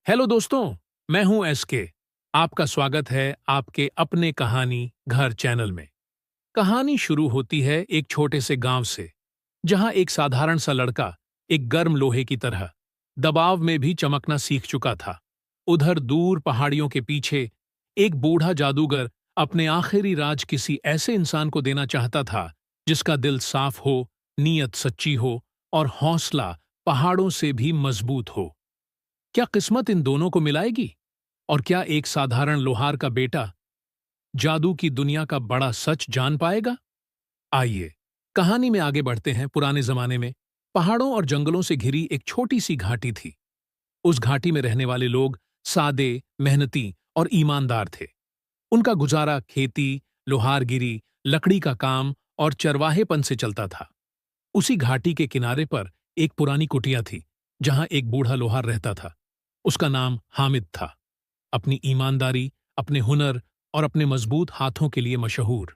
Hello दोस्तों, मैं हूं एसके। आपका स्वागत है आपके अपने कहानी घर चैनल में। कहानी शुरू होती है एक छोटे से गांव से, जहां एक साधारण सा लड़का एक गर्म लोहे की तरह दबाव में भी चमकना सीख चुका था। उधर दूर पहाड़ियों के पीछे एक बूढ़ा जादूगर अपने आखिरी राज किसी ऐसे इंसान को देना चाहता था जिसका दिल साफ हो, नीयत सच्ची हो और हौसला पहाड़ों से भी मजबूत हो। क्या किस्मत इन दोनों को मिलाएगी? और क्या एक साधारण लोहार का बेटा जादू की दुनिया का बड़ा सच जान पाएगा? आइए कहानी में आगे बढ़ते हैं। पुराने जमाने में पहाड़ों और जंगलों से घिरी एक छोटी सी घाटी थी। उस घाटी में रहने वाले लोग सादे, मेहनती और ईमानदार थे। उनका गुजारा खेती, लोहारगिरी, लकड़ी का काम और चरवाहेपन से चलता था। उसी घाटी के किनारे पर एक पुरानी कुटिया थी, जहां एक बूढ़ा लोहार रहता था। उसका नाम हामिद था। अपनी ईमानदारी, अपने हुनर और अपने मजबूत हाथों के लिए मशहूर।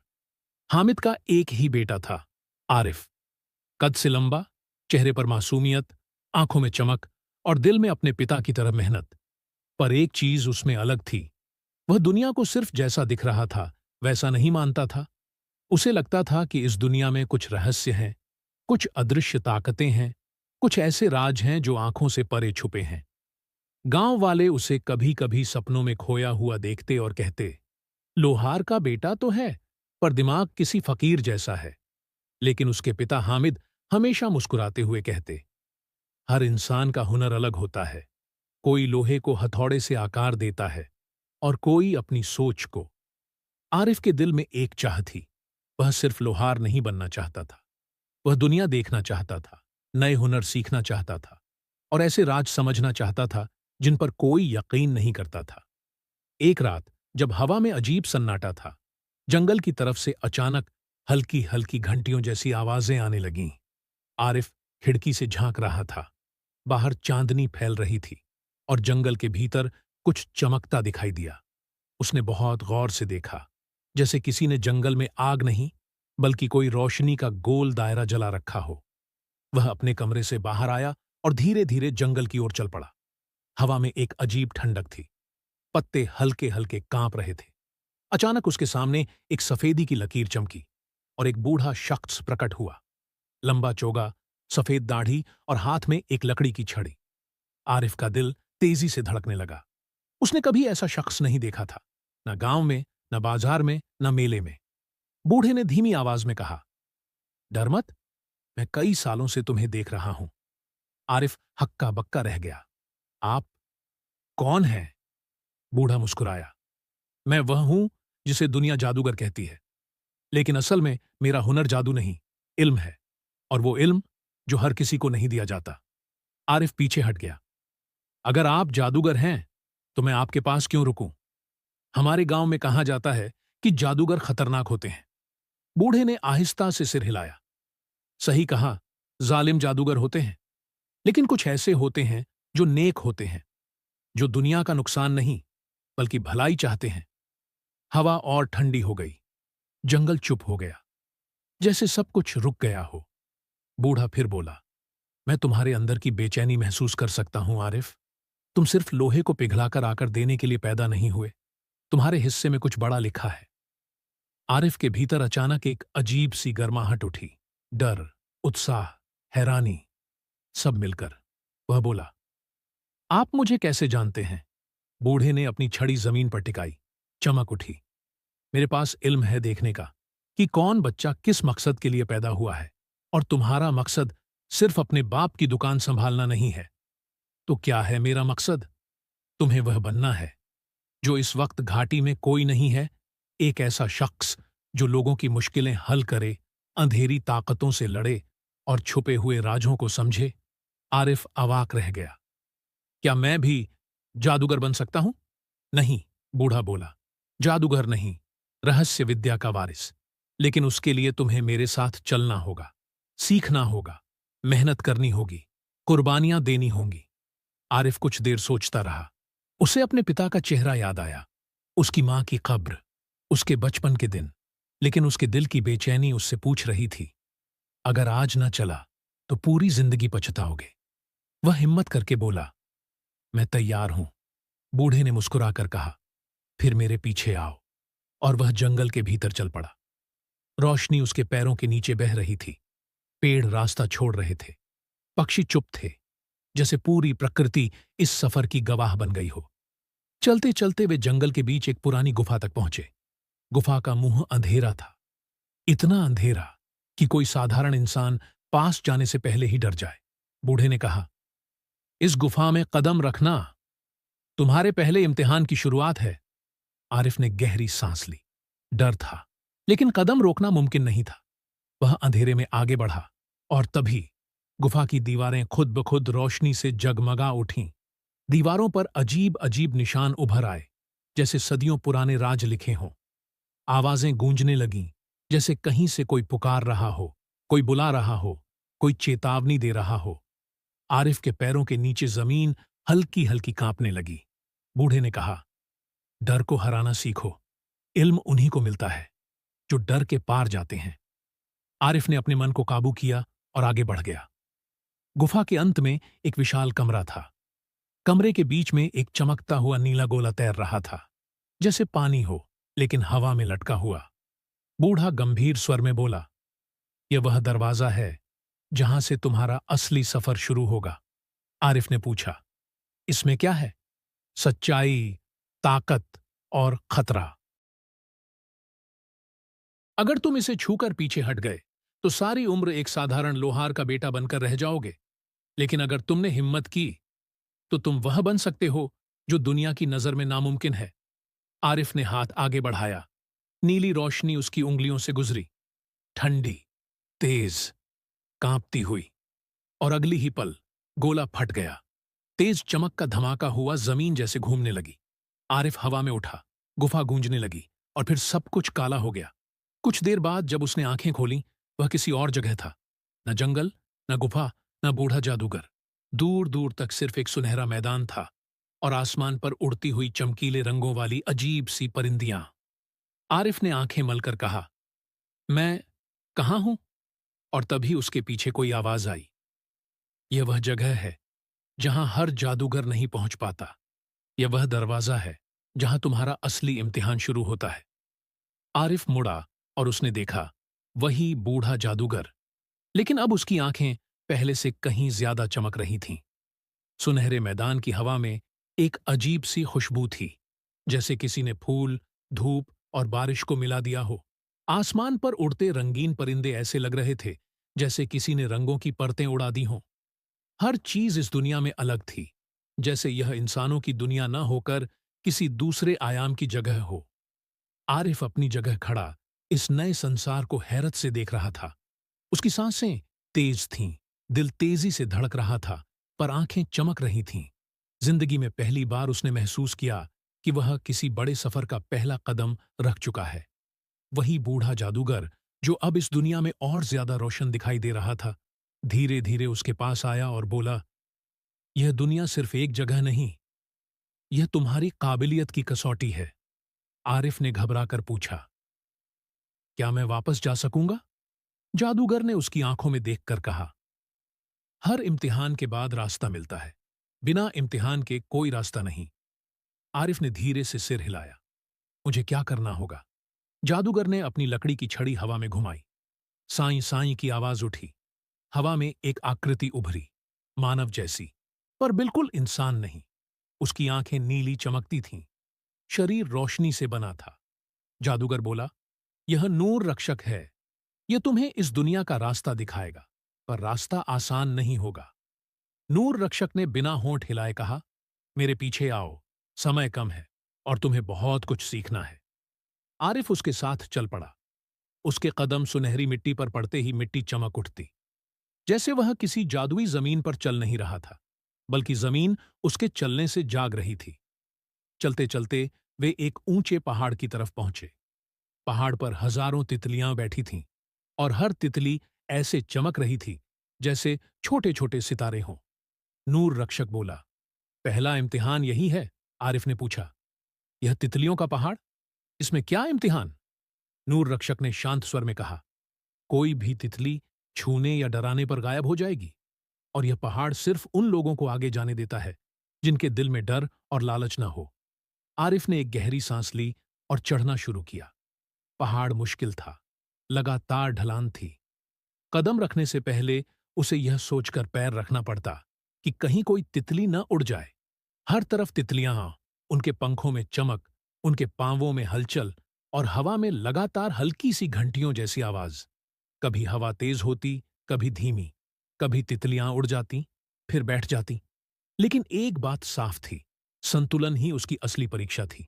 हामिद का एक ही बेटा था, आरिफ। कद से लंबा, चेहरे पर मासूमियत, आंखों में चमक और दिल में अपने पिता की तरह मेहनत। पर एक चीज उसमें अलग थी। वह दुनिया को सिर्फ जैसा दिख रहा था वैसा नहीं मानता था। उसे लगता था कि इस दुनिया में कुछ रहस्य हैं, कुछ अदृश्य ताकतें हैं, कुछ ऐसे राज हैं जो आंखों से परे छुपे हैं। गांव वाले उसे कभी कभी सपनों में खोया हुआ देखते और कहते, लोहार का बेटा तो है, पर दिमाग किसी फकीर जैसा है। लेकिन उसके पिता हामिद हमेशा मुस्कुराते हुए कहते, हर इंसान का हुनर अलग होता है। कोई लोहे को हथौड़े से आकार देता है और कोई अपनी सोच को। आरिफ के दिल में एक चाह थी। वह सिर्फ लोहार नहीं बनना चाहता था। वह दुनिया देखना चाहता था, नए हुनर सीखना चाहता था और ऐसे राज समझना चाहता था जिन पर कोई यकीन नहीं करता था। एक रात जब हवा में अजीब सन्नाटा था, जंगल की तरफ से अचानक हल्की हल्की घंटियों जैसी आवाजें आने लगीं। आरिफ खिड़की से झांक रहा था। बाहर चांदनी फैल रही थी और जंगल के भीतर कुछ चमकता दिखाई दिया। उसने बहुत गौर से देखा, जैसे किसी ने जंगल में आग नहीं बल्कि कोई रोशनी का गोल दायरा जला रखा हो। वह अपने कमरे से बाहर आया और धीरे धीरे जंगल की ओर चल पड़ा। हवा में एक अजीब ठंडक थी। पत्ते हल्के हल्के कांप रहे थे। अचानक उसके सामने एक सफेदी की लकीर चमकी और एक बूढ़ा शख्स प्रकट हुआ। लंबा चोगा, सफेद दाढ़ी और हाथ में एक लकड़ी की छड़ी। आरिफ का दिल तेजी से धड़कने लगा। उसने कभी ऐसा शख्स नहीं देखा था, न गांव में, न बाजार में, न मेले में। बूढ़े ने धीमी आवाज में कहा, डर मत, मैं कई सालों से तुम्हें देख रहा हूं। आरिफ हक्का बक्का रह गया। आप कौन हैं? बूढ़ा मुस्कुराया। मैं वह हूं जिसे दुनिया जादूगर कहती है, लेकिन असल में मेरा हुनर जादू नहीं, इल्म है। और वो इल्म जो हर किसी को नहीं दिया जाता। आरिफ पीछे हट गया। अगर आप जादूगर हैं तो मैं आपके पास क्यों रुकूं? हमारे गांव में कहा जाता है कि जादूगर खतरनाक होते हैं। बूढ़े ने आहिस्ता से सिर हिलाया। सही कहा, जालिम जादूगर होते हैं, लेकिन कुछ ऐसे होते हैं जो नेक होते हैं, जो दुनिया का नुकसान नहीं बल्कि भलाई चाहते हैं। हवा और ठंडी हो गई। जंगल चुप हो गया, जैसे सब कुछ रुक गया हो। बूढ़ा फिर बोला, मैं तुम्हारे अंदर की बेचैनी महसूस कर सकता हूं आरिफ। तुम सिर्फ लोहे को पिघलाकर आकर देने के लिए पैदा नहीं हुए। तुम्हारे हिस्से में कुछ बड़ा लिखा है। आरिफ के भीतर अचानक एक अजीब सी गर्माहट उठी। डर, उत्साह, हैरानी, सब मिलकर। वह बोला, आप मुझे कैसे जानते हैं? बूढ़े ने अपनी छड़ी जमीन पर टिकाई। चमक उठी। मेरे पास इल्म है देखने का कि कौन बच्चा किस मकसद के लिए पैदा हुआ है। और तुम्हारा मकसद सिर्फ अपने बाप की दुकान संभालना नहीं है। तो क्या है मेरा मकसद? तुम्हें वह बनना है जो इस वक्त घाटी में कोई नहीं है। एक ऐसा शख्स जो लोगों की मुश्किलें हल करे, अंधेरी ताकतों से लड़े और छुपे हुए राजों को समझे। आरिफ अवाक रह गया। क्या मैं भी जादूगर बन सकता हूं? नहीं, बूढ़ा बोला, जादूगर नहीं, रहस्य विद्या का वारिस। लेकिन उसके लिए तुम्हें मेरे साथ चलना होगा, सीखना होगा, मेहनत करनी होगी, कुर्बानियां देनी होंगी। आरिफ कुछ देर सोचता रहा। उसे अपने पिता का चेहरा याद आया, उसकी मां की कब्र, उसके बचपन के दिन। लेकिन उसके दिल की बेचैनी उससे पूछ रही थी, अगर आज न चला तो पूरी जिंदगी पछताओगे। वह हिम्मत करके बोला, मैं तैयार हूं। बूढ़े ने मुस्कुराकर कहा, फिर मेरे पीछे आओ। और वह जंगल के भीतर चल पड़ा। रोशनी उसके पैरों के नीचे बह रही थी। पेड़ रास्ता छोड़ रहे थे। पक्षी चुप थे, जैसे पूरी प्रकृति इस सफर की गवाह बन गई हो। चलते चलते वे जंगल के बीच एक पुरानी गुफा तक पहुंचे। गुफा का मुंह अंधेरा था, इतना अंधेरा कि कोई साधारण इंसान पास जाने से पहले ही डर जाए। बूढ़े ने कहा, इस गुफा में कदम रखना, तुम्हारे पहले इम्तिहान की शुरुआत है। आरिफ ने गहरी सांस ली। डर था, लेकिन कदम रोकना मुमकिन नहीं था। वह अंधेरे में आगे बढ़ा और तभी गुफा की दीवारें खुद ब खुद रोशनी से जगमगा उठीं। दीवारों पर अजीब अजीब निशान उभर आए, जैसे सदियों पुराने राज लिखे हों। आवाजें गूंजने लगीं, जैसे कहीं से कोई पुकार रहा हो, कोई बुला रहा हो, कोई चेतावनी दे रहा हो। आरिफ के पैरों के नीचे जमीन हल्की हल्की कांपने लगी। बूढ़े ने कहा, डर को हराना सीखो। इल्म उन्हीं को मिलता है जो डर के पार जाते हैं। आरिफ ने अपने मन को काबू किया और आगे बढ़ गया। गुफा के अंत में एक विशाल कमरा था। कमरे के बीच में एक चमकता हुआ नीला गोला तैर रहा था, जैसे पानी हो लेकिन हवा में लटका हुआ। बूढ़ा गंभीर स्वर में बोला, यह वह दरवाजा है जहां से तुम्हारा असली सफर शुरू होगा। आरिफ ने पूछा, इसमें क्या है? सच्चाई, ताकत और खतरा। अगर तुम इसे छूकर पीछे हट गए तो सारी उम्र एक साधारण लोहार का बेटा बनकर रह जाओगे, लेकिन अगर तुमने हिम्मत की तो तुम वह बन सकते हो जो दुनिया की नजर में नामुमकिन है। आरिफ ने हाथ आगे बढ़ाया। नीली रोशनी उसकी उंगलियों से गुजरी, ठंडी, तेज, कांपती हुई। और अगली ही पल गोला फट गया। तेज चमक का धमाका हुआ, जमीन जैसे घूमने लगी। आरिफ हवा में उठा, गुफा गूंजने लगी और फिर सब कुछ काला हो गया। कुछ देर बाद जब उसने आंखें खोलीं, वह किसी और जगह था। न जंगल, न गुफा, न बूढ़ा जादूगर। दूर दूर तक सिर्फ एक सुनहरा मैदान था और आसमान पर उड़ती हुई चमकीले रंगों वाली अजीब सी परिंदियां। आरिफ ने आंखें मलकर कहा, मैं कहाँ हूं? और तभी उसके पीछे कोई आवाज आई, यह वह जगह है जहां हर जादूगर नहीं पहुंच पाता। यह वह दरवाजा है जहां तुम्हारा असली इम्तिहान शुरू होता है। आरिफ मुड़ा और उसने देखा, वही बूढ़ा जादूगर, लेकिन अब उसकी आंखें पहले से कहीं ज्यादा चमक रही थीं। सुनहरे मैदान की हवा में एक अजीब सी खुशबू थी, जैसे किसी ने फूल, धूप और बारिश को मिला दिया हो। आसमान पर उड़ते रंगीन परिंदे ऐसे लग रहे थे जैसे किसी ने रंगों की परतें उड़ा दी हों। हर चीज इस दुनिया में अलग थी, जैसे यह इंसानों की दुनिया न होकर किसी दूसरे आयाम की जगह हो। आरिफ अपनी जगह खड़ा इस नए संसार को हैरत से देख रहा था। उसकी सांसें तेज थीं, दिल तेजी से धड़क रहा था, पर आंखें चमक रही थीं। जिंदगी में पहली बार उसने महसूस किया कि वह किसी बड़े सफर का पहला कदम रख चुका है। वही बूढ़ा जादूगर जो अब इस दुनिया में और ज्यादा रोशन दिखाई दे रहा था, धीरे धीरे उसके पास आया और बोला, यह दुनिया सिर्फ एक जगह नहीं, यह तुम्हारी काबिलियत की कसौटी है। आरिफ ने घबराकर पूछा, क्या मैं वापस जा सकूंगा? जादूगर ने उसकी आंखों में देखकर कहा, हर इम्तिहान के बाद रास्ता मिलता है, बिना इम्तिहान के कोई रास्ता नहीं। आरिफ ने धीरे से सिर हिलाया, मुझे क्या करना होगा? जादूगर ने अपनी लकड़ी की छड़ी हवा में घुमाई। साईं साईं की आवाज उठी। हवा में एक आकृति उभरी, मानव जैसी, पर बिल्कुल इंसान नहीं। उसकी आंखें नीली चमकती थीं, शरीर रोशनी से बना था। जादूगर बोला, यह नूर रक्षक है। यह तुम्हें इस दुनिया का रास्ता दिखाएगा, पर रास्ता आसान नहीं होगा। नूर रक्षक ने बिना होंठ हिलाए कहा, मेरे पीछे आओ, समय कम है और तुम्हें बहुत कुछ सीखना है। आरिफ उसके साथ चल पड़ा। उसके कदम सुनहरी मिट्टी पर पड़ते ही मिट्टी चमक उठती, जैसे वह किसी जादुई जमीन पर चल नहीं रहा था, बल्कि जमीन उसके चलने से जाग रही थी। चलते चलते वे एक ऊंचे पहाड़ की तरफ पहुंचे। पहाड़ पर हजारों तितलियां बैठी थीं और हर तितली ऐसे चमक रही थी जैसे छोटे छोटे सितारे हों। नूर रक्षक बोला, पहला इम्तिहान यही है? आरिफ ने पूछा, यह तितलियों का पहाड़, इसमें क्या इम्तिहान? नूर रक्षक ने शांत स्वर में कहा, कोई भी तितली छूने या डराने पर गायब हो जाएगी, और यह पहाड़ सिर्फ उन लोगों को आगे जाने देता है जिनके दिल में डर और लालच न हो। आरिफ ने एक गहरी सांस ली और चढ़ना शुरू किया। पहाड़ मुश्किल था, लगातार ढलान थी। कदम रखने से पहले उसे यह सोचकर पैर रखना पड़ता कि कहीं कोई तितली न उड़ जाए। हर तरफ तितलियां, उनके पंखों में चमक, उनके पांवों में हलचल और हवा में लगातार हल्की सी घंटियों जैसी आवाज। कभी हवा तेज होती, कभी धीमी, कभी तितलियां उड़ जाती, फिर बैठ जाती। लेकिन एक बात साफ थी, संतुलन ही उसकी असली परीक्षा थी।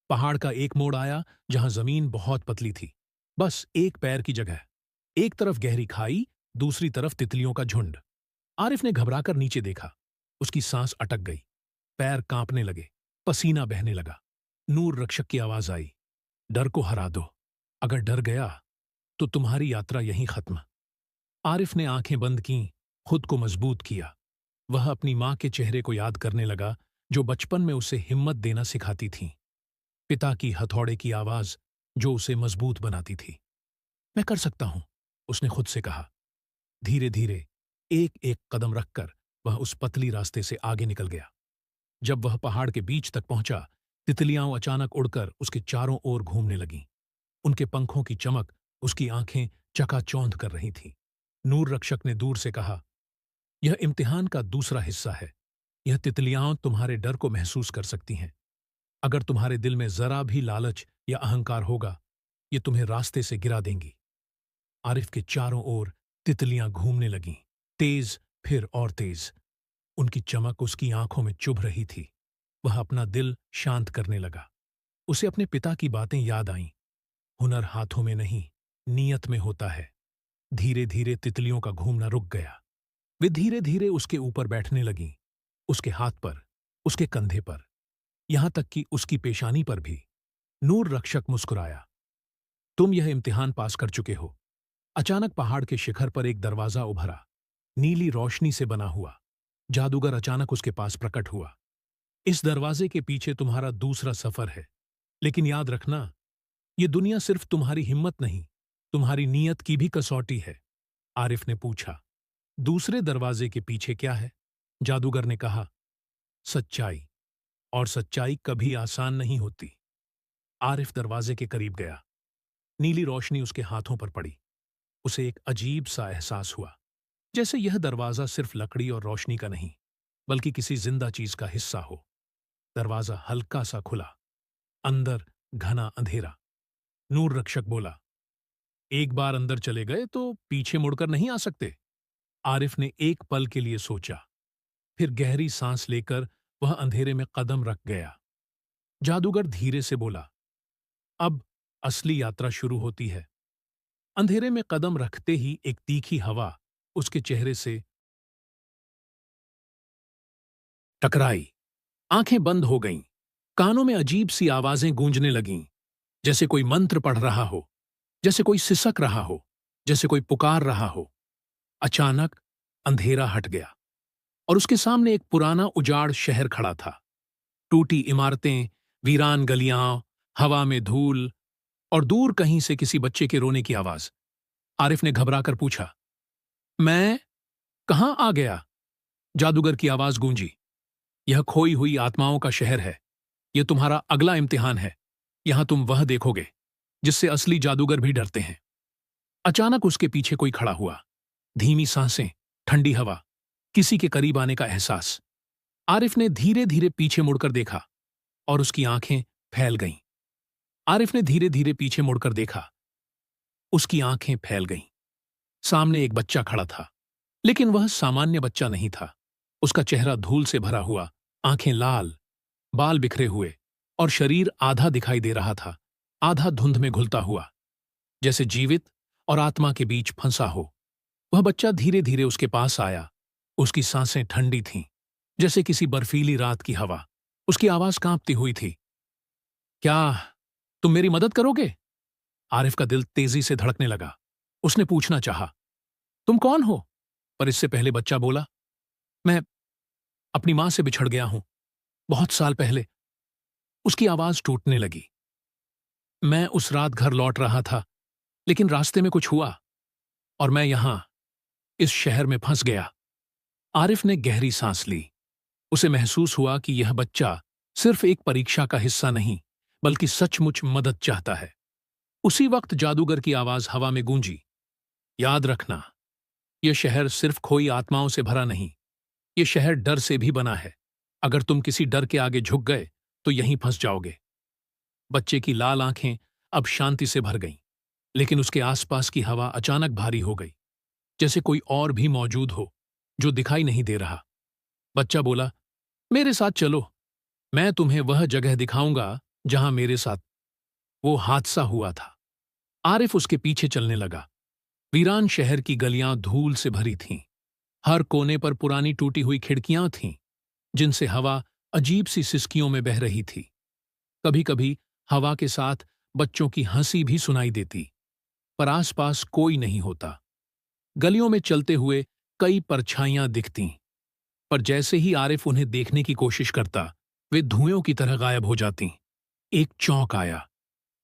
पहाड़ का एक मोड़ आया जहां जमीन बहुत पतली थी, बस एक पैर की जगह। एक तरफ गहरी खाई, दूसरी तरफ तितलियों का झुंड। आरिफ ने घबराकर नीचे देखा। उसकी सांस अटक गई, पैर कांपने लगे, पसीना बहने लगा। नूर रक्षक की आवाज आई, डर को हरा दो। अगर डर गया तो तुम्हारी यात्रा यहीं खत्म। आरिफ ने आंखें बंद कीं, खुद को मजबूत किया। वह अपनी मां के चेहरे को याद करने लगा, जो बचपन में उसे हिम्मत देना सिखाती थीं। पिता की हथौड़े की आवाज जो उसे मजबूत बनाती थी। मैं कर सकता हूं, उसने खुद से कहा। धीरे धीरे, एक एक कदम रखकर वह उस पतली रास्ते से आगे निकल गया। जब वह पहाड़ के बीच तक पहुंचा, तितलियां अचानक उड़कर उसके चारों ओर घूमने लगीं। उनके पंखों की चमक उसकी आंखें चकाचौंध कर रही थीं। नूर रक्षक ने दूर से कहा, यह इम्तिहान का दूसरा हिस्सा है। यह तितलियां तुम्हारे डर को महसूस कर सकती हैं। अगर तुम्हारे दिल में जरा भी लालच या अहंकार होगा, ये तुम्हें रास्ते से गिरा देंगी। आरिफ के चारों ओर तितलियां घूमने लगीं, तेज फिर और तेज। उनकी चमक उसकी आंखों में चुभ रही थी। वह अपना दिल शांत करने लगा। उसे अपने पिता की बातें याद आईं। हुनर हाथों में नहीं, नीयत में होता है। धीरे धीरे तितलियों का घूमना रुक गया। वे धीरे धीरे उसके ऊपर बैठने लगीं, उसके हाथ पर, उसके कंधे पर, यहां तक कि उसकी पेशानी पर भी। नूर रक्षक मुस्कुराया, तुम यह इम्तिहान पास कर चुके हो। अचानक पहाड़ के शिखर पर एक दरवाजा उभरा, नीली रोशनी से बना हुआ। जादूगर अचानक उसके पास प्रकट हुआ। इस दरवाजे के पीछे तुम्हारा दूसरा सफर है, लेकिन याद रखना, ये दुनिया सिर्फ तुम्हारी हिम्मत नहीं, तुम्हारी नीयत की भी कसौटी है। आरिफ ने पूछा, दूसरे दरवाजे के पीछे क्या है? जादूगर ने कहा, सच्चाई। और सच्चाई कभी आसान नहीं होती। आरिफ दरवाजे के करीब गया। नीली रोशनी उसके हाथों पर पड़ी। उसे एक अजीब सा एहसास हुआ, जैसे यह दरवाजा सिर्फ लकड़ी और रोशनी का नहीं, बल्कि किसी जिंदा चीज का हिस्सा हो। दरवाजा हल्का सा खुला, अंदर घना अंधेरा। नूर रक्षक बोला, एक बार अंदर चले गए तो पीछे मुड़कर नहीं आ सकते। आरिफ ने एक पल के लिए सोचा, फिर गहरी सांस लेकर वह अंधेरे में कदम रख गया। जादूगर धीरे से बोला, अब असली यात्रा शुरू होती है। अंधेरे में कदम रखते ही एक तीखी हवा उसके चेहरे से टकराई। आंखें बंद हो गईं। कानों में अजीब सी आवाजें गूंजने लगीं, जैसे कोई मंत्र पढ़ रहा हो, जैसे कोई सिसक रहा हो, जैसे कोई पुकार रहा हो। अचानक अंधेरा हट गया और उसके सामने एक पुराना उजाड़ शहर खड़ा था। टूटी इमारतें, वीरान गलियां, हवा में धूल और दूर कहीं से किसी बच्चे के रोने की आवाज। आरिफ ने घबराकर पूछा, मैं कहां आ गया? जादूगर की आवाज गूंजी, यह खोई हुई आत्माओं का शहर है। यह तुम्हारा अगला इम्तिहान है। यहां तुम वह देखोगे जिससे असली जादूगर भी डरते हैं। अचानक उसके पीछे कोई खड़ा हुआ। धीमी सांसें, ठंडी हवा, किसी के करीब आने का एहसास। आरिफ ने धीरे धीरे पीछे मुड़कर देखा और उसकी आंखें फैल गईं। आरिफ ने धीरे धीरे पीछे मुड़कर देखा, उसकी आंखें फैल गईं। सामने एक बच्चा खड़ा था, लेकिन वह सामान्य बच्चा नहीं था। उसका चेहरा धूल से भरा हुआ, आंखें लाल, बाल बिखरे हुए और शरीर आधा दिखाई दे रहा था, आधा धुंध में घुलता हुआ, जैसे जीवित और आत्मा के बीच फंसा हो। वह बच्चा धीरे धीरे उसके पास आया। उसकी सांसें ठंडी थीं, जैसे किसी बर्फीली रात की हवा। उसकी आवाज कांपती हुई थी, क्या तुम मेरी मदद करोगे? आरिफ का दिल तेजी से धड़कने लगा। उसने पूछना चाहा, तुम कौन हो? पर इससे पहले बच्चा बोला, मैं अपनी मां से बिछड़ गया हूं, बहुत साल पहले। उसकी आवाज टूटने लगी। मैं उस रात घर लौट रहा था, लेकिन रास्ते में कुछ हुआ और मैं यहां इस शहर में फंस गया। आरिफ ने गहरी सांस ली। उसे महसूस हुआ कि यह बच्चा सिर्फ एक परीक्षा का हिस्सा नहीं, बल्कि सचमुच मदद चाहता है। उसी वक्त जादूगर की आवाज हवा में गूंजी, याद रखना, यह शहर सिर्फ खोई आत्माओं से भरा नहीं, यह शहर डर से भी बना है। अगर तुम किसी डर के आगे झुक गए तो यहीं फंस जाओगे। बच्चे की लाल आंखें अब शांति से भर गईं, लेकिन उसके आसपास की हवा अचानक भारी हो गई, जैसे कोई और भी मौजूद हो जो दिखाई नहीं दे रहा। बच्चा बोला, मेरे साथ चलो, मैं तुम्हें वह जगह दिखाऊंगा जहां मेरे साथ वो हादसा हुआ था। आरिफ उसके पीछे चलने लगा। वीरान शहर की गलियां धूल से भरी थीं। हर कोने पर पुरानी टूटी हुई खिड़कियां थीं, जिनसे हवा अजीब सी सिसकियों में बह रही थी। कभी कभी हवा के साथ बच्चों की हंसी भी सुनाई देती, पर आसपास कोई नहीं होता। गलियों में चलते हुए कई परछाइयां दिखतीं, पर जैसे ही आरिफ उन्हें देखने की कोशिश करता, वे धुएं की तरह गायब हो जातीं। एक चौक आया।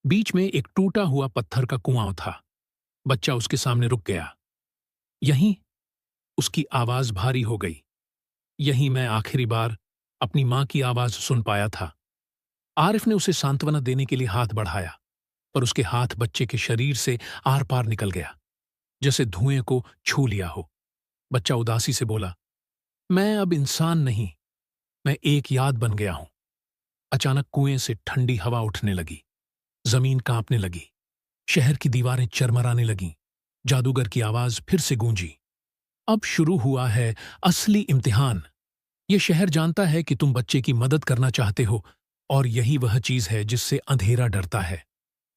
बीच में एक टूटा हुआ पत्थर का कुआं था। बच्चा उसके सामने रुक गया। यहीं उसकी आवाज भारी हो गई। यहीं मैं आखिरी बार अपनी मां की आवाज सुन पाया था। आरिफ ने उसे सांत्वना देने के लिए हाथ बढ़ाया, पर उसके हाथ बच्चे के शरीर से आर पार निकल गया, जैसे धुएं को छू लिया हो। बच्चा उदासी से बोला, मैं अब इंसान नहीं, मैं एक याद बन गया हूं। अचानक कुएं से ठंडी हवा उठने लगी। जमीन कांपने लगी। शहर की दीवारें चरमराने लगीं। जादूगर की आवाज फिर से गूंजी, अब शुरू हुआ है असली इम्तिहान। यह शहर जानता है कि तुम बच्चे की मदद करना चाहते हो, और यही वह चीज है जिससे अंधेरा डरता है।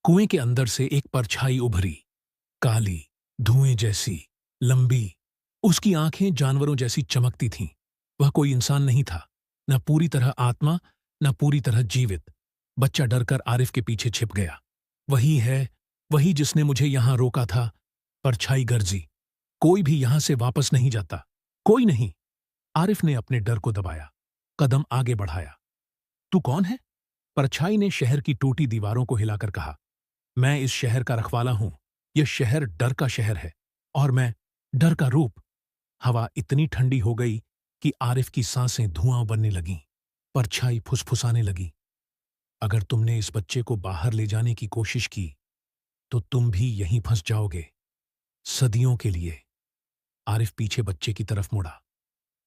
कुएं के अंदर से एक परछाई उभरी, काली, धुएं जैसी, लंबी। उसकी आंखें जानवरों जैसी चमकती थीं। वह कोई इंसान नहीं था, न पूरी तरह आत्मा, न पूरी तरह जीवित। बच्चा डरकर आरिफ के पीछे छिप गया। वही है, वही जिसने मुझे यहां रोका था। परछाई गर्जी, कोई भी यहां से वापस नहीं जाता, कोई नहीं। आरिफ ने अपने डर को दबाया, कदम आगे बढ़ाया। तू कौन है? परछाई ने शहर की टूटी दीवारों को हिलाकर कहा, मैं इस शहर का रखवाला हूं। यह शहर डर का शहर है, और मैं डर का रूप। हवा इतनी ठंडी हो गई कि आरिफ की सांसें धुआं बनने लगीं। परछाई फुसफुसाने लगी, अगर तुमने इस बच्चे को बाहर ले जाने की कोशिश की तो तुम भी यहीं फंस जाओगे, सदियों के लिए। आरिफ पीछे बच्चे की तरफ मुड़ा।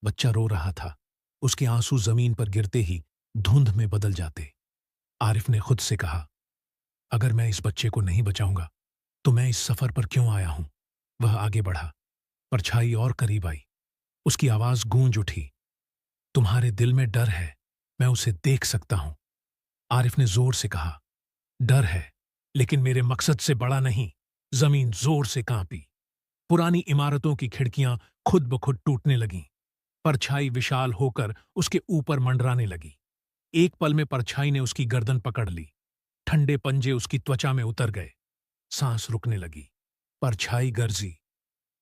बच्चा रो रहा था। उसके आंसू जमीन पर गिरते ही धुंध में बदल जाते। आरिफ ने खुद से कहा, अगर मैं इस बच्चे को नहीं बचाऊंगा तो मैं इस सफर पर क्यों आया हूं? वह आगे बढ़ा। परछाई और करीब आई। उसकी आवाज गूंज उठी, तुम्हारे दिल में डर है, मैं उसे देख सकता हूं। आरिफ ने जोर से कहा, डर है, लेकिन मेरे मकसद से बड़ा नहीं। जमीन जोर से कांपी। पुरानी इमारतों की खिड़कियां खुद ब खुद टूटने लगीं। परछाई विशाल होकर उसके ऊपर मंडराने लगी। एक पल में परछाई ने उसकी गर्दन पकड़ ली। ठंडे पंजे उसकी त्वचा में उतर गए। सांस रुकने लगी। परछाई गर्जी,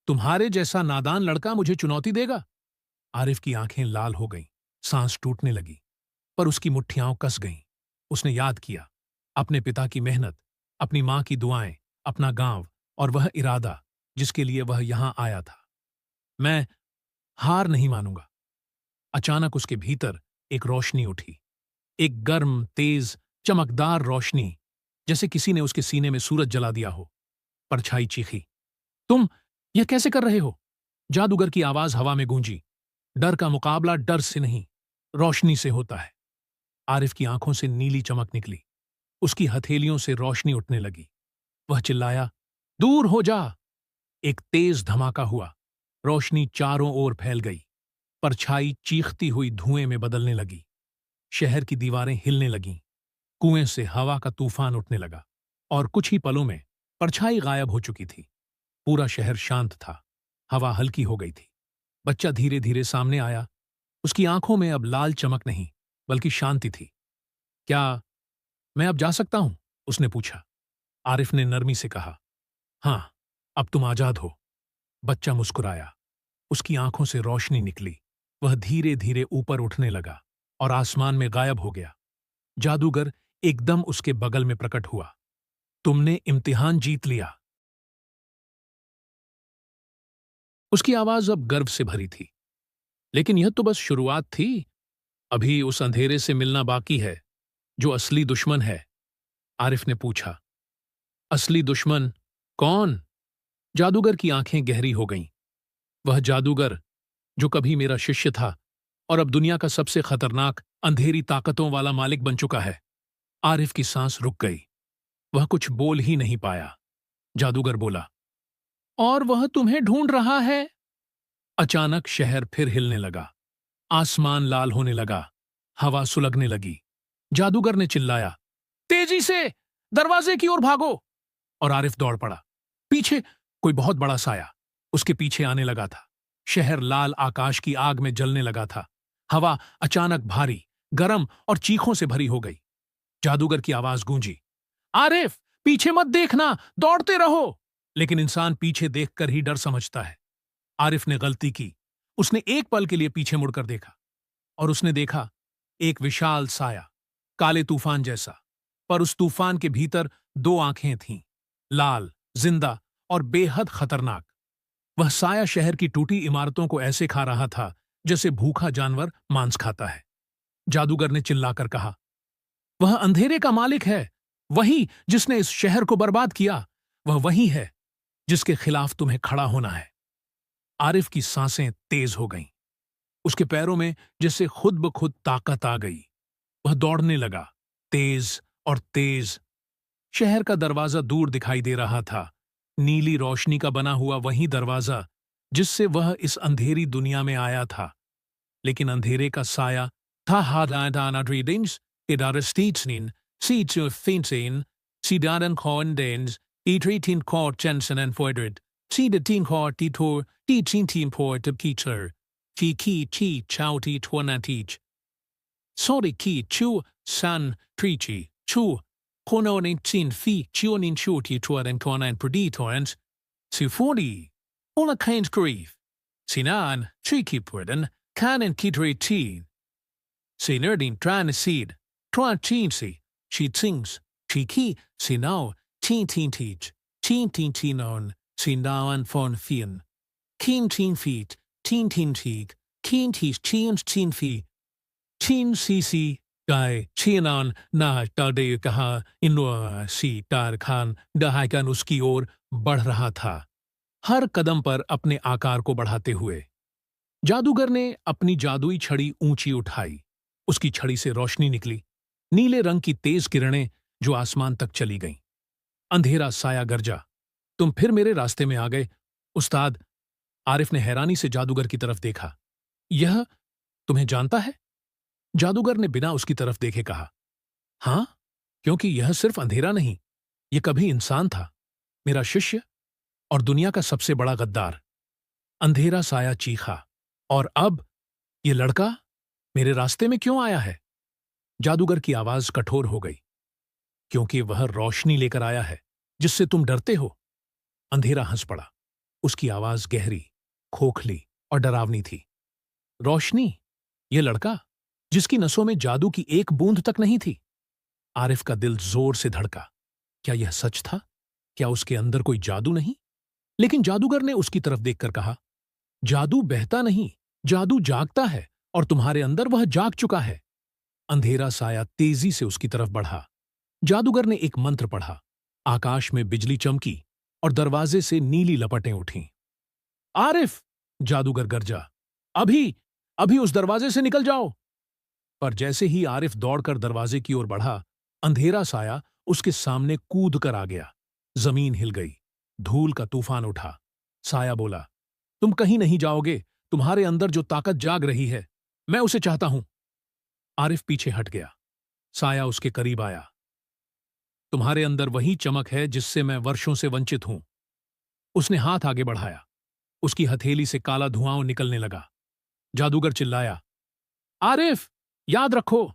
तुम्हारे जैसा नादान लड़का मुझे चुनौती देगा? आरिफ की आंखें लाल हो गईं। सांस टूटने लगी, पर उसकी मुट्ठियां कस गईं। उसने याद किया, अपने पिता की मेहनत, अपनी मां की दुआएं, अपना गांव, और वह इरादा जिसके लिए वह यहां आया था। मैं हार नहीं मानूंगा। अचानक उसके भीतर एक रोशनी उठी। एक गर्म, तेज, चमकदार रोशनी, जैसे किसी ने उसके सीने में सूरज जला दिया हो। परछाई चीखी, तुम यह कैसे कर रहे हो? जादूगर की आवाज हवा में गूंजी, डर का मुकाबला डर से नहीं, रोशनी से होता है। आरिफ की आंखों से नीली चमक निकली। उसकी हथेलियों से रोशनी उठने लगी। वह चिल्लाया, दूर हो जा। एक तेज धमाका हुआ। रोशनी चारों ओर फैल गई। परछाई चीखती हुई धुएं में बदलने लगी। शहर की दीवारें हिलने लगीं। कुएं से हवा का तूफान उठने लगा, और कुछ ही पलों में परछाई गायब हो चुकी थी। पूरा शहर शांत था। हवा हल्की हो गई थी। बच्चा धीरे धीरे सामने आया। उसकी आंखों में अब लाल चमक नहीं, बल्कि शांति थी। क्या मैं अब जा सकता हूं? उसने पूछा। आरिफ ने नरमी से कहा, हां, अब तुम आजाद हो। बच्चा मुस्कुराया। उसकी आंखों से रोशनी निकली। वह धीरे धीरे ऊपर उठने लगा और आसमान में गायब हो गया। जादूगर एकदम उसके बगल में प्रकट हुआ। तुमने इम्तिहान जीत लिया। उसकी आवाज अब गर्व से भरी थी। लेकिन यह तो बस शुरुआत थी। अभी उस अंधेरे से मिलना बाकी है जो असली दुश्मन है। आरिफ ने पूछा। असली दुश्मन कौन? जादूगर की आंखें गहरी हो गईं। वह जादूगर जो कभी मेरा शिष्य था और अब दुनिया का सबसे खतरनाक अंधेरी ताकतों वाला मालिक बन चुका है। आरिफ की सांस रुक गई। वह कुछ बोल ही नहीं पाया। जादूगर बोला, और वह तुम्हें ढूंढ रहा है। अचानक शहर फिर हिलने लगा। आसमान लाल होने लगा। हवा सुलगने लगी। जादूगर ने चिल्लाया, तेजी से दरवाजे की ओर भागो। और आरिफ दौड़ पड़ा। पीछे कोई बहुत बड़ा साया उसके पीछे आने लगा था। शहर लाल आकाश की आग में जलने लगा था। हवा अचानक भारी, गर्म और चीखों से भरी हो गई। जादूगर की आवाज गूंजी, आरिफ, पीछे मत देखना, दौड़ते रहो। लेकिन इंसान पीछे देखकर ही डर समझता है। आरिफ ने गलती की। उसने एक पल के लिए पीछे मुड़कर देखा और उसने देखा एक विशाल साया, काले तूफान जैसा। पर उस तूफान के भीतर दो आंखें थीं, लाल, जिंदा और बेहद खतरनाक। वह साया शहर की टूटी इमारतों को ऐसे खा रहा था जैसे भूखा जानवर मांस खाता है। जादूगर ने चिल्लाकर कहा, वह अंधेरे का मालिक है, वही जिसने इस शहर को बर्बाद किया। वह वही है जिसके खिलाफ तुम्हें खड़ा होना है। आरिफ की सांसें तेज हो गईं। उसके पैरों में जैसे खुद ब खुद ताकत आ गई। वह दौड़ने लगा, तेज और तेज। शहर का दरवाजा दूर दिखाई दे रहा था, नीली रोशनी का बना हुआ वही दरवाजा जिससे वह इस अंधेरी दुनिया में आया था। लेकिन अंधेरे का साया था हादानाड्रीडिंग्स इडारस्टीट्सनिन सीट्स फिंसिन सीडारन कॉन्डेंस इट्रीटीन कॉर चेंसन एंड फोइड्रिड सीडटीन कॉर टीटोर टीचिन पोर्ट कीचर की चाउटी ट्वनाटीच Sorry ki chu san trichi chu kononin tin fi chunin chuti tuaren konan preditorens su 40 ola kains grief sinan tricky purden kanen kidri teen sinerdin tran seed tran chinsi she thinks chiki sinau teen teach on sinawan fon fien teen feet teen teak teen teen fee Chin CC Guy Chianan ना टाडे कहा इन्वा सी टार खान डहाइकन उसकी ओर बढ़ रहा था, हर कदम पर अपने आकार को बढ़ाते हुए। जादूगर ने अपनी जादुई छड़ी ऊंची उठाई। उसकी छड़ी से रोशनी निकली, नीले रंग की तेज किरणें जो आसमान तक चली गईं। अंधेरा साया गरजा, तुम फिर मेरे रास्ते में आ गए उस्ताद। आरिफ ने हैरानी से जादूगर की तरफ देखा। यह तुम्हें जानता है? जादूगर ने बिना उसकी तरफ देखे कहा, हां, क्योंकि यह सिर्फ अंधेरा नहीं, यह कभी इंसान था, मेरा शिष्य और दुनिया का सबसे बड़ा गद्दार। अंधेरा साया चीखा, और अब यह लड़का मेरे रास्ते में क्यों आया है? जादूगर की आवाज कठोर हो गई, क्योंकि वह रोशनी लेकर आया है जिससे तुम डरते हो। अंधेरा हंस पड़ा। उसकी आवाज गहरी, खोखली और डरावनी थी। रोशनी, यह लड़का जिसकी नसों में जादू की एक बूंद तक नहीं थी। आरिफ का दिल जोर से धड़का। क्या यह सच था? क्या उसके अंदर कोई जादू नहीं? लेकिन जादूगर ने उसकी तरफ देखकर कहा, जादू बहता नहीं, जादू जागता है, और तुम्हारे अंदर वह जाग चुका है। अंधेरा साया तेजी से उसकी तरफ बढ़ा। जादूगर ने एक मंत्र पढ़ा। आकाश में बिजली चमकी और दरवाजे से नीली लपटें उठीं। आरिफ, जादूगर गरजा, अभी अभी उस दरवाजे से निकल जाओ। पर जैसे ही आरिफ दौड़कर दरवाजे की ओर बढ़ा, अंधेरा साया उसके सामने कूद कर आ गया। जमीन हिल गई, धूल का तूफान उठा। साया बोला, तुम कहीं नहीं जाओगे, तुम्हारे अंदर जो ताकत जाग रही है, मैं उसे चाहता हूं। आरिफ पीछे हट गया। साया उसके करीब आया। तुम्हारे अंदर वही चमक है जिससे मैं वर्षों से वंचित हूं। उसने हाथ आगे बढ़ाया। उसकी हथेली से काला धुआं निकलने लगा। जादूगर चिल्लाया, आरिफ, याद रखो,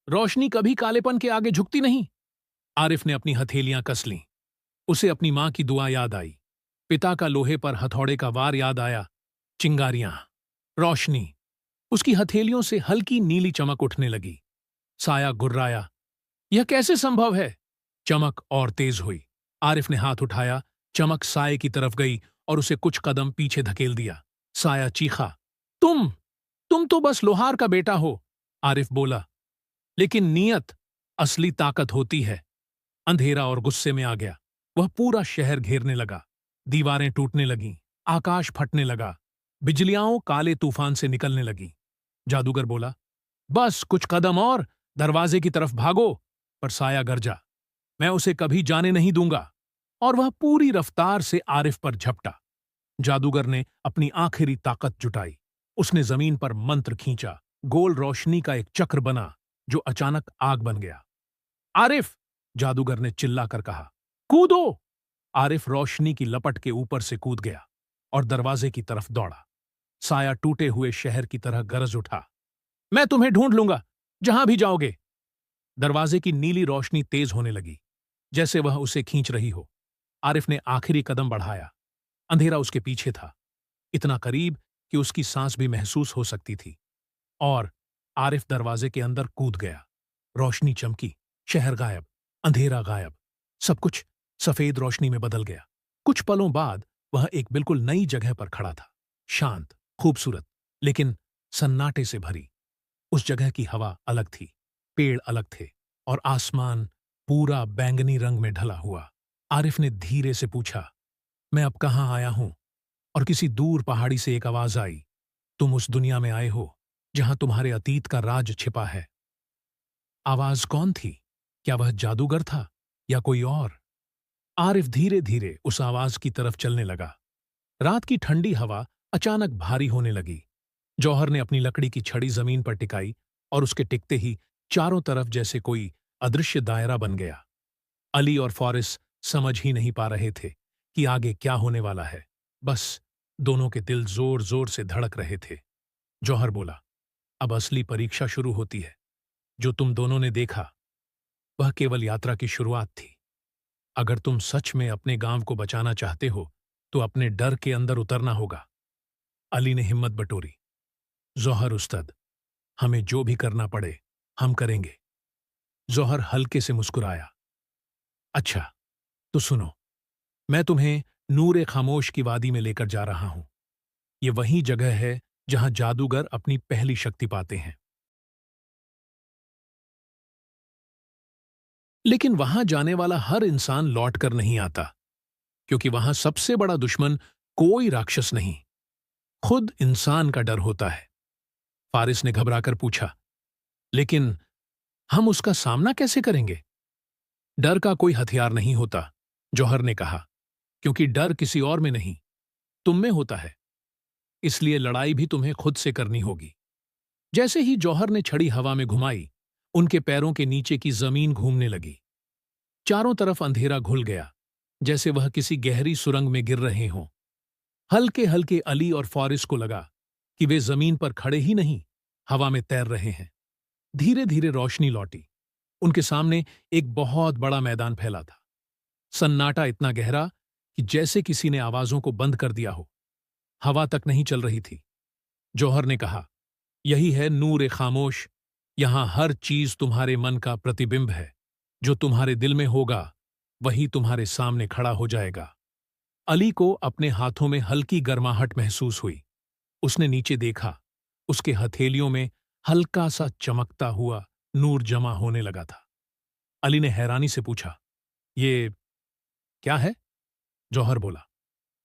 रोशनी कभी कालेपन के आगे झुकती नहीं। आरिफ ने अपनी हथेलियां कस लीं। उसे अपनी मां की दुआ याद आई, पिता का लोहे पर हथौड़े का वार याद आया, चिंगारियां, रोशनी। उसकी हथेलियों से हल्की नीली चमक उठने लगी। साया गुर्राया, यह कैसे संभव है? चमक और तेज हुई। आरिफ ने हाथ उठाया, चमक साये की तरफ गई और उसे कुछ कदम पीछे धकेल दिया। साया चीखा, तुम तो बस लोहार का बेटा हो। आरिफ बोला, लेकिन नीयत असली ताकत होती है। अंधेरा और गुस्से में आ गया। वह पूरा शहर घेरने लगा। दीवारें टूटने लगीं, आकाश फटने लगा, बिजलियां काले तूफान से निकलने लगीं। जादूगर बोला, बस कुछ कदम और, दरवाजे की तरफ भागो। पर साया गरजा, मैं उसे कभी जाने नहीं दूंगा। और वह पूरी रफ्तार से आरिफ पर झपटा। जादूगर ने अपनी आखिरी ताकत जुटाई। उसने जमीन पर मंत्र खींचा। गोल रोशनी का एक चक्र बना जो अचानक आग बन गया। आरिफ! जादूगर ने चिल्लाकर कहा, कूदो! आरिफ रोशनी की लपट के ऊपर से कूद गया और दरवाजे की तरफ दौड़ा। साया टूटे हुए शहर की तरह गरज उठा, मैं तुम्हें ढूंढ लूंगा, जहां भी जाओगे। दरवाजे की नीली रोशनी तेज होने लगी, जैसे वह उसे खींच रही हो। आरिफ ने आखिरी कदम बढ़ाया। अंधेरा उसके पीछे था, इतना करीब कि उसकी सांस भी महसूस हो सकती थी। और आरिफ दरवाजे के अंदर कूद गया। रोशनी चमकी, शहर गायब, अंधेरा गायब, सब कुछ सफेद रोशनी में बदल गया। कुछ पलों बाद वह एक बिल्कुल नई जगह पर खड़ा था, शांत, खूबसूरत, लेकिन सन्नाटे से भरी। उस जगह की हवा अलग थी, पेड़ अलग थे और आसमान पूरा बैंगनी रंग में ढला हुआ। आरिफ ने धीरे से पूछा, मैं अब कहां आया हूं? और किसी दूर पहाड़ी से एक आवाज आई, तुम उस दुनिया में आए हो जहां तुम्हारे अतीत का राज छिपा है। आवाज कौन थी? क्या वह जादूगर था या कोई और? आरिफ धीरे धीरे उस आवाज की तरफ चलने लगा। रात की ठंडी हवा अचानक भारी होने लगी। जौहर ने अपनी लकड़ी की छड़ी जमीन पर टिकाई और उसके टिकते ही चारों तरफ जैसे कोई अदृश्य दायरा बन गया। अली और फॉरिस समझ ही नहीं पा रहे थे कि आगे क्या होने वाला है। बस दोनों के दिल जोर जोर से धड़क रहे थे। जौहर बोला, अब असली परीक्षा शुरू होती है। जो तुम दोनों ने देखा वह केवल यात्रा की शुरुआत थी। अगर तुम सच में अपने गांव को बचाना चाहते हो तो अपने डर के अंदर उतरना होगा। अली ने हिम्मत बटोरी, जौहर उस्ताद, हमें जो भी करना पड़े हम करेंगे। जौहर हल्के से मुस्कुराया, अच्छा तो सुनो, मैं तुम्हें नूर खामोश की वादी में लेकर जा रहा हूं। ये वही जगह है जहां जादूगर अपनी पहली शक्ति पाते हैं। लेकिन वहां जाने वाला हर इंसान लौट कर नहीं आता, क्योंकि वहां सबसे बड़ा दुश्मन कोई राक्षस नहीं, खुद इंसान का डर होता है। फारिस ने घबराकर पूछा, लेकिन हम उसका सामना कैसे करेंगे? डर का कोई हथियार नहीं होता, जौहर ने कहा, क्योंकि डर किसी और में नहीं, तुम में होता है। इसलिए लड़ाई भी तुम्हें खुद से करनी होगी। जैसे ही जौहर ने छड़ी हवा में घुमाई, उनके पैरों के नीचे की जमीन घूमने लगी। चारों तरफ अंधेरा घुल गया, जैसे वह किसी गहरी सुरंग में गिर रहे हों। हल्के हल्के अली और फॉरिस को लगा कि वे जमीन पर खड़े ही नहीं, हवा में तैर रहे हैं। धीरे धीरे रोशनी लौटी। उनके सामने एक बहुत बड़ा मैदान फैला था। सन्नाटा इतना गहरा कि जैसे किसी ने आवाजों को बंद कर दिया हो। हवा तक नहीं चल रही थी। जौहर ने कहा, यही है नूर खामोश। यहां हर चीज तुम्हारे मन का प्रतिबिंब है। जो तुम्हारे दिल में होगा वही तुम्हारे सामने खड़ा हो जाएगा। अली को अपने हाथों में हल्की गर्माहट महसूस हुई। उसने नीचे देखा, उसके हथेलियों में हल्का सा चमकता हुआ नूर जमा होने लगा था। अली ने हैरानी से पूछा, ये क्या है? जौहर बोला,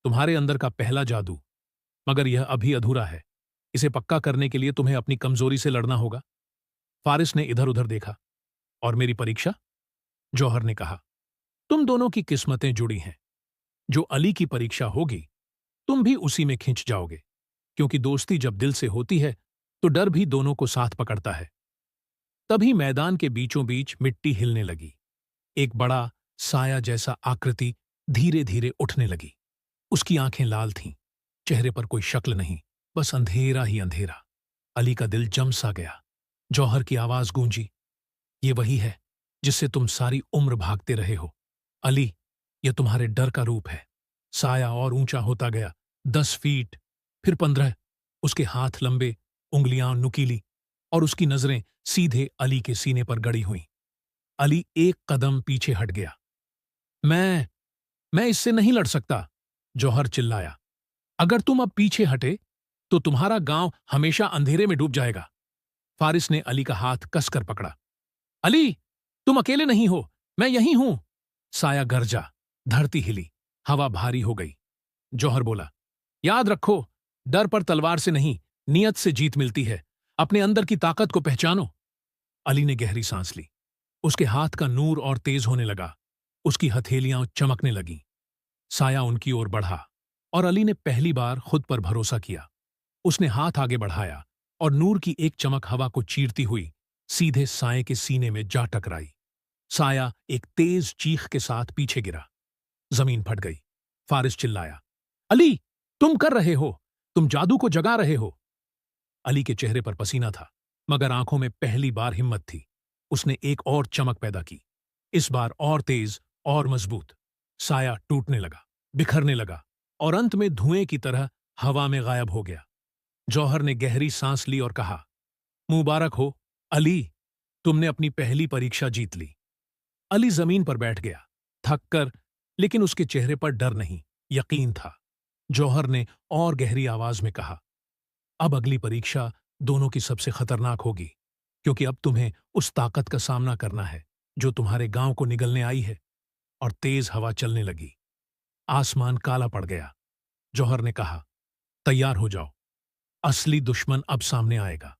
तुम्हारे अंदर का पहला जादू, मगर यह अभी अधूरा है। इसे पक्का करने के लिए तुम्हें अपनी कमजोरी से लड़ना होगा। फारिस ने इधर उधर देखा, और मेरी परीक्षा? जौहर ने कहा, तुम दोनों की किस्मतें जुड़ी हैं। जो अली की परीक्षा होगी तुम भी उसी में खिंच जाओगे, क्योंकि दोस्ती जब दिल से होती है तो डर भी दोनों को साथ पकड़ता है। तभी मैदान के बीचों बीच मिट्टी हिलने लगी। एक बड़ा साया जैसा आकृति धीरे धीरे उठने लगी। उसकी आंखें लाल थीं, चेहरे पर कोई शक्ल नहीं, बस अंधेरा ही अंधेरा। अली का दिल जम सा गया। जौहर की आवाज गूंजी, ये वही है जिससे तुम सारी उम्र भागते रहे हो। अली, यह तुम्हारे डर का रूप है। साया और ऊंचा होता गया, 10 फीट, फिर 15। उसके हाथ लंबे, उंगलियां नुकीली, और उसकी नजरें सीधे अली के सीने पर गड़ी हुईं। अली एक कदम पीछे हट गया। मैं इससे नहीं लड़ सकता, जौहर चिल्लाया। अगर तुम अब पीछे हटे तो तुम्हारा गांव हमेशा अंधेरे में डूब जाएगा। फारिस ने अली का हाथ कसकर पकड़ा। अली, तुम अकेले नहीं हो, मैं यहीं हूं। साया गरजा, धरती हिली, हवा भारी हो गई। जौहर बोला, याद रखो, डर पर तलवार से नहीं, नियत से जीत मिलती है। अपने अंदर की ताकत को पहचानो। अली ने गहरी सांस ली। उसके हाथ का नूर और तेज होने लगा। उसकी हथेलियां चमकने लगीं। साया उनकी ओर बढ़ा और अली ने पहली बार खुद पर भरोसा किया। उसने हाथ आगे बढ़ाया और नूर की एक चमक हवा को चीरती हुई सीधे साये के सीने में जा टकराई। साया एक तेज चीख के साथ पीछे गिरा। जमीन फट गई। फारिस चिल्लाया, अली, तुम कर रहे हो, तुम जादू को जगा रहे हो। अली के चेहरे पर पसीना था, मगर आंखों में पहली बार हिम्मत थी। उसने एक और चमक पैदा की, इस बार और तेज और मजबूत। साया टूटने लगा, बिखरने लगा और अंत में धुएं की तरह हवा में गायब हो गया। जौहर ने गहरी सांस ली और कहा, मुबारक हो अली, तुमने अपनी पहली परीक्षा जीत ली। अली जमीन पर बैठ गया, थक कर, लेकिन उसके चेहरे पर डर नहीं, यकीन था। जौहर ने और गहरी आवाज में कहा, अब अगली परीक्षा दोनों की सबसे खतरनाक होगी, क्योंकि अब तुम्हें उस ताकत का सामना करना है जो तुम्हारे गांव को निगलने आई है। और तेज हवा चलने लगी। आसमान काला पड़ गया। जौहर ने कहा, तैयार हो जाओ, असली दुश्मन अब सामने आएगा।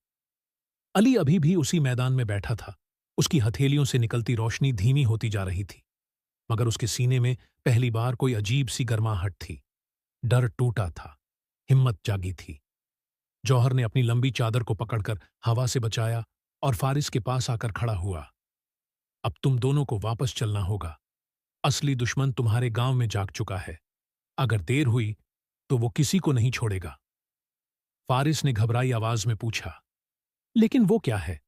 अली अभी भी उसी मैदान में बैठा था। उसकी हथेलियों से निकलती रोशनी धीमी होती जा रही थी, मगर उसके सीने में पहली बार कोई अजीब सी गर्माहट थी। डर टूटा था, हिम्मत जागी थी। जौहर ने अपनी लंबी चादर को पकड़कर हवा से बचाया और फारिस के पास आकर खड़ा हुआ। अब तुम दोनों को वापस चलना होगा। असली दुश्मन तुम्हारे गांव में जाग चुका है। अगर देर हुई तो वो किसी को नहीं छोड़ेगा। फारिस ने घबराई आवाज में पूछा, लेकिन वो क्या है?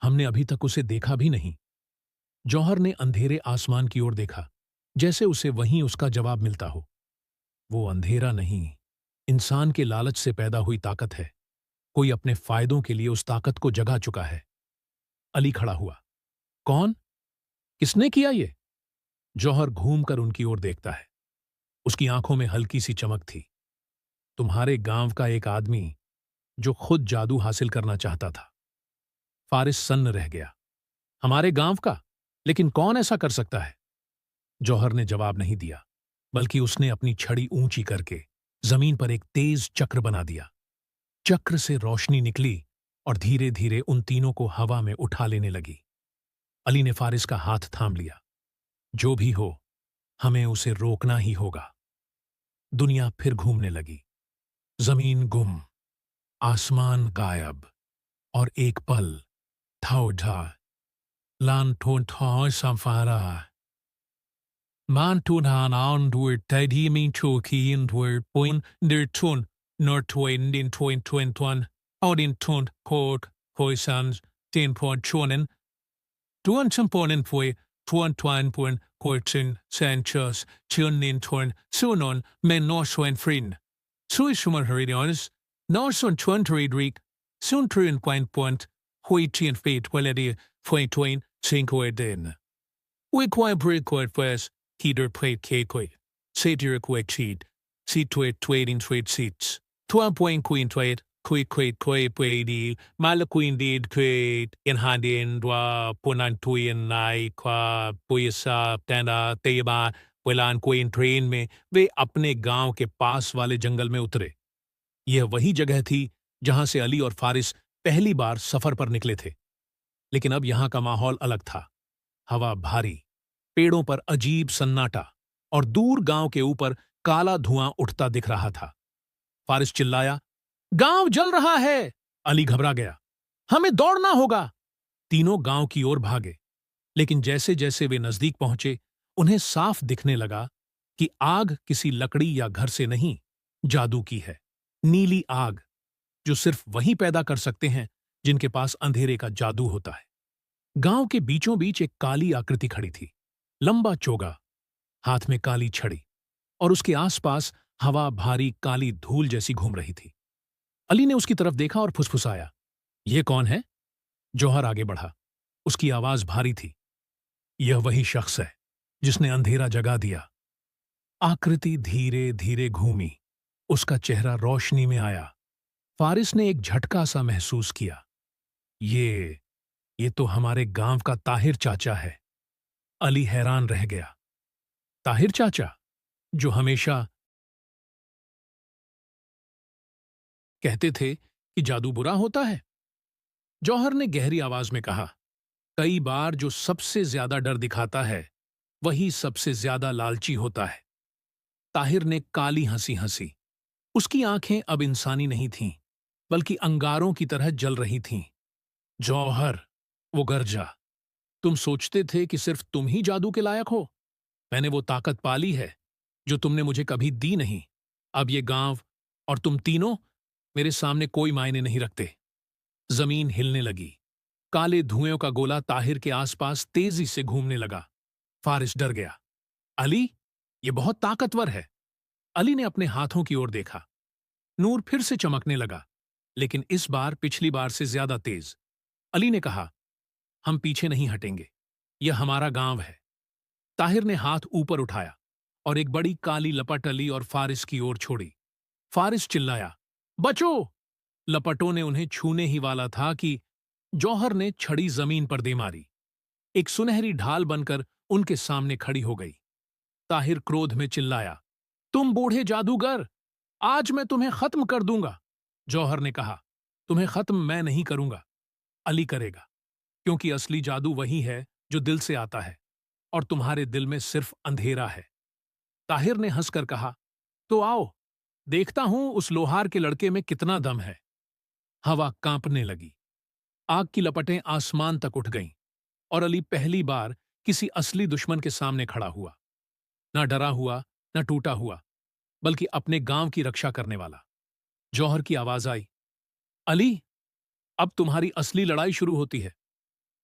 हमने अभी तक उसे देखा भी नहीं। जौहर ने अंधेरे आसमान की ओर देखा, जैसे उसे वहीं उसका जवाब मिलता हो। वो अंधेरा नहीं, इंसान के लालच से पैदा हुई ताकत है। कोई अपने फायदों के लिए उस ताकत को जगा चुका है। अली खड़ा हुआ। कौन? किसने किया ये? जौहर घूमकर उनकी ओर देखता है। उसकी आंखों में हल्की सी चमक थी। तुम्हारे गांव का एक आदमी जो खुद जादू हासिल करना चाहता था। फारिस सन्न रह गया। हमारे गांव का? लेकिन कौन ऐसा कर सकता है? जौहर ने जवाब नहीं दिया, बल्कि उसने अपनी छड़ी ऊंची करके जमीन पर एक तेज चक्र बना दिया। चक्र से रोशनी निकली और धीरे धीरे उन तीनों को हवा में उठा लेने लगी। अली ने फारिस का हाथ थाम लिया। जो भी हो, हमें उसे रोकना ही होगा। दुनिया फिर घूमने लगी। जमीन गुम, आसमान गायब, और एक पल था लान ठोन ठो संफारा man tun han an dur tid hi min choki in dur poin der tun nor toin din toin toin tuan odin tun kod poisans tin pon chonen tuan samponen foi tuan tuan pon kortin sanchos chunin tuan sunon men no soen frin sui suman heridonis no son tuan tridrik sun truin point hoi tien fate weledi foi toin cinco eden we quite pre-quite first Peter played Kakoi. Satyr quick cheat. See tweet trading trade seats. Twa point queen trade. Quick quade. Mala queen did quade. In hand in dwa punan tuin nai qua puisa tena teba. Welan queen train में वे अपने गांव के पास वाले जंगल में उतरे। यह वही जगह थी जहां से अली और फारिस पहली बार सफर पर निकले थे। लेकिन अब यहां का माहौल अलग था। हवा भारी, पेड़ों पर अजीब सन्नाटा और दूर गांव के ऊपर काला धुआं उठता दिख रहा था। फारिस चिल्लाया, गांव जल रहा है! अली घबरा गया। हमें दौड़ना होगा! तीनों गांव की ओर भागे, लेकिन जैसे जैसे वे नजदीक पहुंचे, उन्हें साफ दिखने लगा कि आग किसी लकड़ी या घर से नहीं, जादू की है। नीली आग, जो सिर्फ वही पैदा कर सकते हैं जिनके पास अंधेरे का जादू होता है। गांव के बीचों बीच एक काली आकृति खड़ी थी। लंबा चोगा, हाथ में काली छड़ी, और उसके आसपास हवा भारी काली धूल जैसी घूम रही थी। अली ने उसकी तरफ देखा और फुसफुसाया, यह कौन है? जौहर आगे बढ़ा। उसकी आवाज भारी थी। यह वही शख्स है जिसने अंधेरा जगा दिया। आकृति धीरे धीरे घूमी। उसका चेहरा रोशनी में आया। फारिस ने एक झटका सा महसूस किया। ये ये तो हमारे गांव का ताहिर चाचा है। अली हैरान रह गया। ताहिर चाचा, जो हमेशा कहते थे कि जादू बुरा होता है। जौहर ने गहरी आवाज में कहा, कई बार जो सबसे ज्यादा डर दिखाता है वही सबसे ज्यादा लालची होता है। ताहिर ने काली हंसी हंसी। उसकी आंखें अब इंसानी नहीं थीं, बल्कि अंगारों की तरह जल रही थीं। जौहर, वो गरजा, तुम सोचते थे कि सिर्फ तुम ही जादू के लायक हो। मैंने वो ताकत पाली है जो तुमने मुझे कभी दी नहीं। अब ये गांव और तुम तीनों मेरे सामने कोई मायने नहीं रखते। जमीन हिलने लगी। काले धुएं का गोला ताहिर के आसपास तेजी से घूमने लगा। फारिस डर गया। अली, ये बहुत ताकतवर है। अली ने अपने हाथों की ओर देखा। नूर फिर से चमकने लगा, लेकिन इस बार पिछली बार से ज्यादा तेज। अली ने कहा, हम पीछे नहीं हटेंगे। यह हमारा गांव है। ताहिर ने हाथ ऊपर उठाया और एक बड़ी काली लपट अली और फारिस की ओर छोड़ी। फारिस चिल्लाया, बचो! लपटों ने उन्हें छूने ही वाला था कि जौहर ने छड़ी जमीन पर दे मारी। एक सुनहरी ढाल बनकर उनके सामने खड़ी हो गई। ताहिर क्रोध में चिल्लाया, तुम बूढ़े जादूगर! आज मैं तुम्हें खत्म कर दूंगा। जौहर ने कहा, तुम्हें खत्म मैं नहीं करूंगा, अली करेगा, क्योंकि असली जादू वही है जो दिल से आता है, और तुम्हारे दिल में सिर्फ अंधेरा है। ताहिर ने हंसकर कहा, तो आओ, देखता हूं उस लोहार के लड़के में कितना दम है। हवा कांपने लगी। आग की लपटें आसमान तक उठ गईं, और अली पहली बार किसी असली दुश्मन के सामने खड़ा हुआ। ना डरा हुआ, न टूटा हुआ, बल्कि अपने गांव की रक्षा करने वाला। जौहर की आवाज आई, अली, अब तुम्हारी असली लड़ाई शुरू होती है।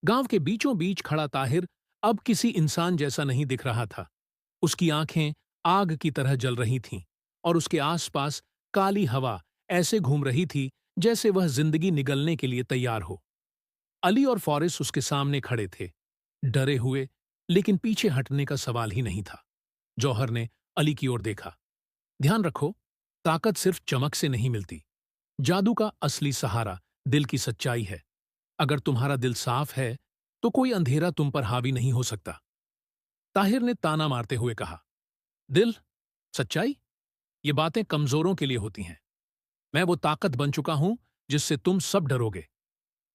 गांव के बीचों बीच खड़ा ताहिर अब किसी इंसान जैसा नहीं दिख रहा था। उसकी आंखें आग की तरह जल रही थीं, और उसके आसपास काली हवा ऐसे घूम रही थी जैसे वह जिंदगी निगलने के लिए तैयार हो। अली और फॉरेस उसके सामने खड़े थे, डरे हुए, लेकिन पीछे हटने का सवाल ही नहीं था। जौहर ने अली की ओर देखा। ध्यान रखो, ताकत सिर्फ चमक से नहीं मिलती। जादू का असली सहारा दिल की सच्चाई है। अगर तुम्हारा दिल साफ है तो कोई अंधेरा तुम पर हावी नहीं हो सकता। ताहिर ने ताना मारते हुए कहा, दिल, सच्चाई, ये बातें कमजोरों के लिए होती हैं। मैं वो ताकत बन चुका हूं जिससे तुम सब डरोगे।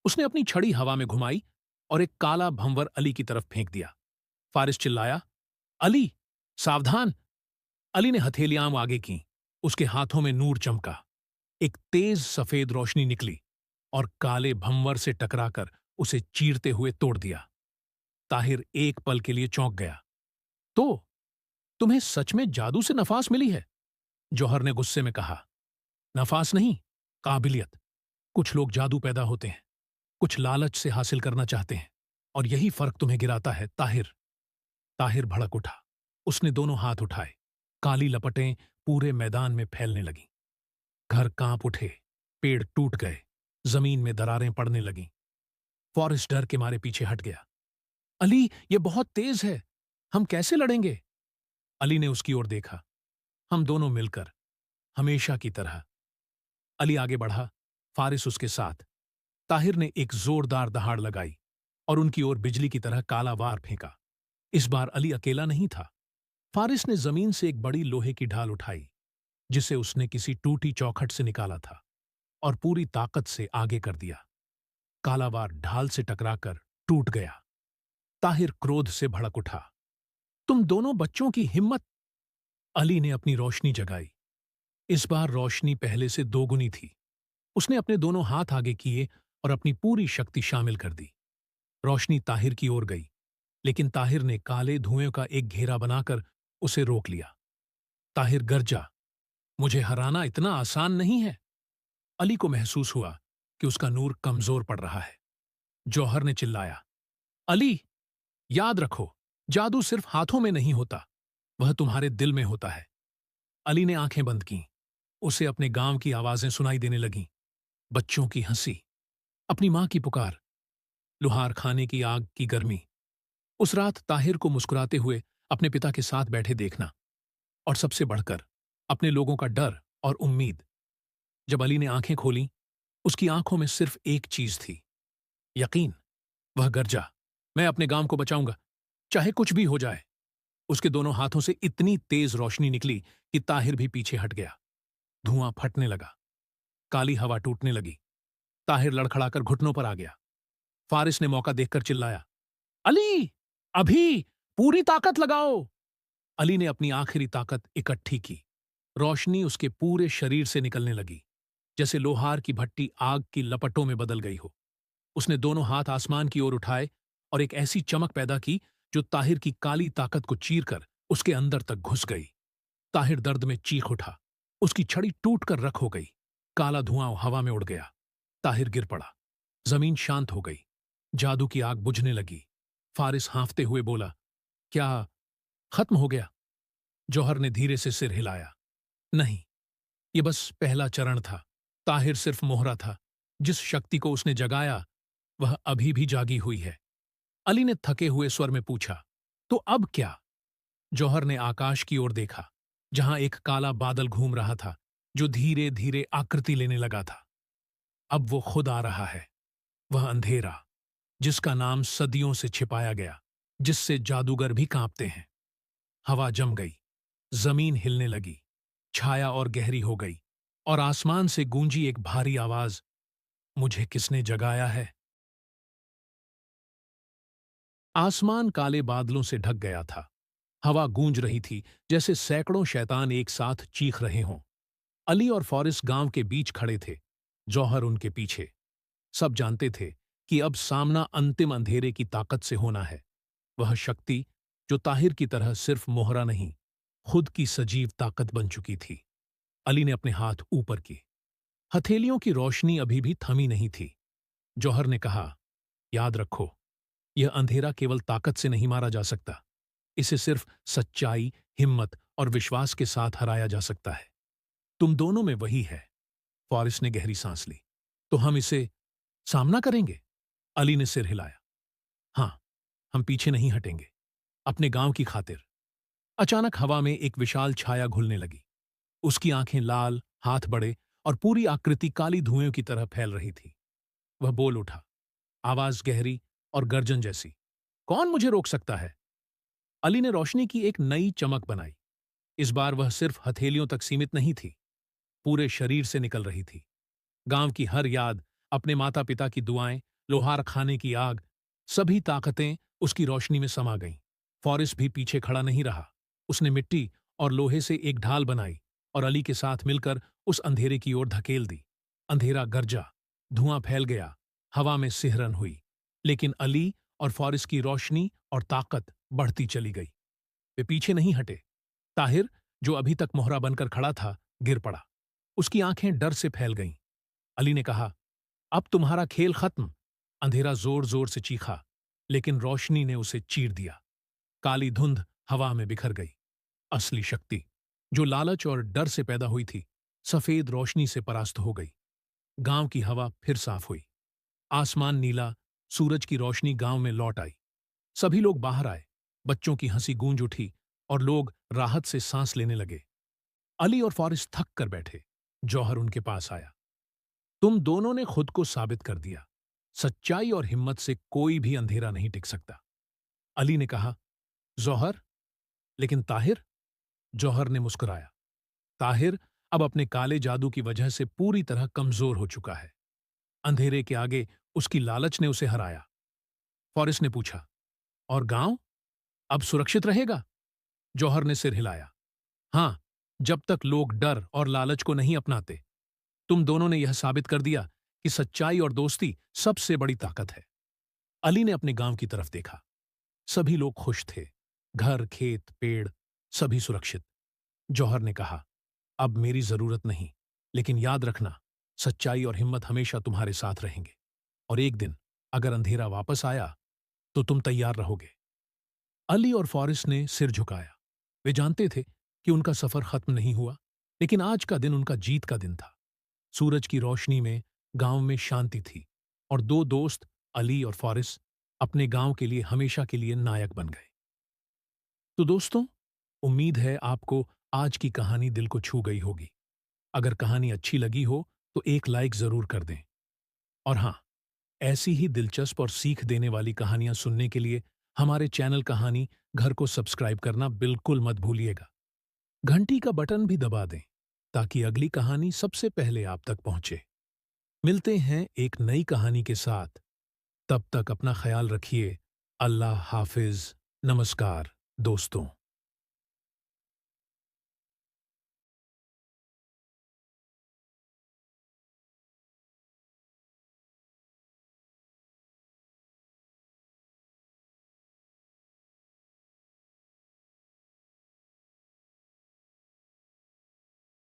उसने अपनी छड़ी हवा में घुमाई और एक काला भंवर अली की तरफ फेंक दिया। फारिस चिल्लाया, अली, सावधान! अली ने हथेलियां आगे की। उसके हाथों में नूर चमका। एक तेज सफेद रोशनी निकली और काले भंवर से टकराकर उसे चीरते हुए तोड़ दिया। ताहिर एक पल के लिए चौंक गया। तो तुम्हें सच में जादू से नफास मिली है? जौहर ने गुस्से में कहा। नफास नहीं, काबिलियत। कुछ लोग जादू पैदा होते हैं, कुछ लालच से हासिल करना चाहते हैं, और यही फर्क तुम्हें गिराता है, ताहिर। ताहिर भड़क उठा। उसने दोनों हाथ उठाए। काली लपटें पूरे मैदान में फैलने लगीं। घर कांप उठे, पेड़ टूट गए, जमीन में दरारें पड़ने लगीं। फॉरेस्ट डर के मारे पीछे हट गया। अली, ये बहुत तेज है। हम कैसे लड़ेंगे? अली ने उसकी ओर देखा। हम दोनों मिलकर, हमेशा की तरह। अली आगे बढ़ा, फारिस उसके साथ। ताहिर ने एक जोरदार दहाड़ लगाई और उनकी ओर बिजली की तरह काला वार फेंका। इस बार अली अकेला नहीं था। फारिस ने जमीन से एक बड़ी लोहे की ढाल उठाई, जिसे उसने किसी टूटी चौखट से निकाला था, और पूरी ताकत से आगे कर दिया। कालावार ढाल से टकराकर टूट गया। ताहिर क्रोध से भड़क उठा। तुम दोनों बच्चों की हिम्मत! अली ने अपनी रोशनी जगाई। इस बार रोशनी पहले से दोगुनी थी। उसने अपने दोनों हाथ आगे किए और अपनी पूरी शक्ति शामिल कर दी। रोशनी ताहिर की ओर गई, लेकिन ताहिर ने काले धुएं का एक घेरा बनाकर उसे रोक लिया। ताहिर गरजा, मुझे हराना इतना आसान नहीं है। अली को महसूस हुआ कि उसका नूर कमजोर पड़ रहा है। जौहर ने चिल्लाया, अली, याद रखो, जादू सिर्फ हाथों में नहीं होता, वह तुम्हारे दिल में होता है। अली ने आंखें बंद कीं। उसे अपने गांव की आवाजें सुनाई देने लगीं। बच्चों की हंसी, अपनी मां की पुकार, लुहार खाने की आग की गर्मी। उस रात ताहिर को मुस्कुराते हुए अपने पिता के साथ बैठे देखना, और सबसे बढ़कर अपने लोगों का डर और उम्मीद। जब अली ने आंखें खोलीं, उसकी आंखों में सिर्फ एक चीज थी, यकीन। वह गरजा, मैं अपने गांव को बचाऊंगा, चाहे कुछ भी हो जाए। उसके दोनों हाथों से इतनी तेज रोशनी निकली कि ताहिर भी पीछे हट गया। धुआं फटने लगा, काली हवा टूटने लगी। ताहिर लड़खड़ाकर घुटनों पर आ गया। फारिस ने मौका देखकर चिल्लाया, अली, अभी पूरी ताकत लगाओ। अली ने अपनी आखिरी ताकत इकट्ठी की। रोशनी उसके पूरे शरीर से निकलने लगी, जैसे लोहार की भट्टी आग की लपटों में बदल गई हो। उसने दोनों हाथ आसमान की ओर उठाए और एक ऐसी चमक पैदा की जो ताहिर की काली ताकत को चीरकर उसके अंदर तक घुस गई। ताहिर दर्द में चीख उठा। उसकी छड़ी टूटकर रख हो गई। काला धुआं हवा में उड़ गया। ताहिर गिर पड़ा। जमीन शांत हो गई। जादू की आग बुझने लगी। फारिस हांफते हुए बोला, क्या खत्म हो गया? जौहर ने धीरे से सिर हिलाया। नहीं, ये बस पहला चरण था। ताहिर सिर्फ मोहरा था। जिस शक्ति को उसने जगाया वह अभी भी जागी हुई है। अली ने थके हुए स्वर में पूछा, तो अब क्या? जौहर ने आकाश की ओर देखा, जहां एक काला बादल घूम रहा था जो धीरे धीरे आकृति लेने लगा था। अब वो खुद आ रहा है। वह अंधेरा, जिसका नाम सदियों से छिपाया गया, जिससे जादूगर भी कांपते हैं। हवा जम गई। जमीन हिलने लगी। छाया और गहरी हो गई और आसमान से गूंजी एक भारी आवाज, मुझे किसने जगाया है? आसमान काले बादलों से ढक गया था। हवा गूंज रही थी जैसे सैकड़ों शैतान एक साथ चीख रहे हों। अली और फॉरिस गांव के बीच खड़े थे, जौहर उनके पीछे। सब जानते थे कि अब सामना अंतिम अंधेरे की ताकत से होना है। वह शक्ति जो ताहिर की तरह सिर्फ मोहरा नहीं, खुद की सजीव ताकत बन चुकी थी। अली ने अपने हाथ ऊपर किए। हथेलियों की रोशनी अभी भी थमी नहीं थी। जौहर ने कहा, याद रखो, यह अंधेरा केवल ताकत से नहीं मारा जा सकता। इसे सिर्फ सच्चाई, हिम्मत और विश्वास के साथ हराया जा सकता है। तुम दोनों में वही है। फॉरिस ने गहरी सांस ली। तो हम इसे सामना करेंगे? अली ने सिर हिलाया। हां, हम पीछे नहीं हटेंगे, अपने गांव की खातिर। अचानक हवा में एक विशाल छाया घुलने लगी। उसकी आंखें लाल, हाथ बड़े और पूरी आकृति काली धुएं की तरह फैल रही थी। वह बोल उठा, आवाज गहरी और गर्जन जैसी, कौन मुझे रोक सकता है? अली ने रोशनी की एक नई चमक बनाई। इस बार वह सिर्फ हथेलियों तक सीमित नहीं थी, पूरे शरीर से निकल रही थी। गांव की हर याद, अपने माता पिता की दुआएं, लोहार खाने की आग, सभी ताकतें उसकी रोशनी में समा गईं। फॉरिस भी पीछे खड़ा नहीं रहा। उसने मिट्टी और लोहे से एक ढाल बनाई और अली के साथ मिलकर उस अंधेरे की ओर धकेल दी। अंधेरा गरजा, धुआं फैल गया, हवा में सिहरन हुई। लेकिन अली और फॉरिस की रोशनी और ताकत बढ़ती चली गई। वे पीछे नहीं हटे। ताहिर, जो अभी तक मोहरा बनकर खड़ा था, गिर पड़ा। उसकी आंखें डर से फैल गईं। अली ने कहा, अब तुम्हारा खेल खत्म। अंधेरा जोर जोर से चीखा, लेकिन रोशनी ने उसे चीर दिया। काली धुंध हवा में बिखर गई। असली शक्ति, जो लालच और डर से पैदा हुई थी, सफेद रोशनी से परास्त हो गई। गांव की हवा फिर साफ हुई। आसमान नीला, सूरज की रोशनी गांव में लौट आई। सभी लोग बाहर आए। बच्चों की हंसी गूंज उठी और लोग राहत से सांस लेने लगे। अली और फॉरिस थक कर बैठे। जौहर उनके पास आया। तुम दोनों ने खुद को साबित कर दिया। सच्चाई और हिम्मत से कोई भी अंधेरा नहीं टिक सकता। अली ने कहा, जौहर, लेकिन ताहिर? जौहर ने मुस्कुराया। ताहिर अब अपने काले जादू की वजह से पूरी तरह कमजोर हो चुका है। अंधेरे के आगे उसकी लालच ने उसे हराया। फॉरिस ने पूछा, और गांव अब सुरक्षित रहेगा? जौहर ने सिर हिलाया। हां, जब तक लोग डर और लालच को नहीं अपनाते। तुम दोनों ने यह साबित कर दिया कि सच्चाई और दोस्ती सबसे बड़ी ताकत है। अली ने अपने गांव की तरफ देखा। सभी लोग खुश थे। घर, खेत, पेड़, सभी सुरक्षित। जौहर ने कहा, अब मेरी जरूरत नहीं, लेकिन याद रखना, सच्चाई और हिम्मत हमेशा तुम्हारे साथ रहेंगे। और एक दिन अगर अंधेरा वापस आया तो तुम तैयार रहोगे। अली और फॉरिस ने सिर झुकाया। वे जानते थे कि उनका सफर खत्म नहीं हुआ, लेकिन आज का दिन उनका जीत का दिन था। सूरज की रोशनी में गांव में शांति थी और दो दोस्त, अली और फॉरिस, अपने गांव के लिए हमेशा के लिए नायक बन गए। तो दोस्तों, उम्मीद है आपको आज की कहानी दिल को छू गई होगी। अगर कहानी अच्छी लगी हो तो एक लाइक जरूर कर दें। और हां, ऐसी ही दिलचस्प और सीख देने वाली कहानियां सुनने के लिए हमारे चैनल कहानी घर को सब्सक्राइब करना बिल्कुल मत भूलिएगा। घंटी का बटन भी दबा दें ताकि अगली कहानी सबसे पहले आप तक पहुंचे। मिलते हैं एक नई कहानी के साथ। तब तक अपना ख्याल रखिए। अल्लाह हाफिज। नमस्कार दोस्तों।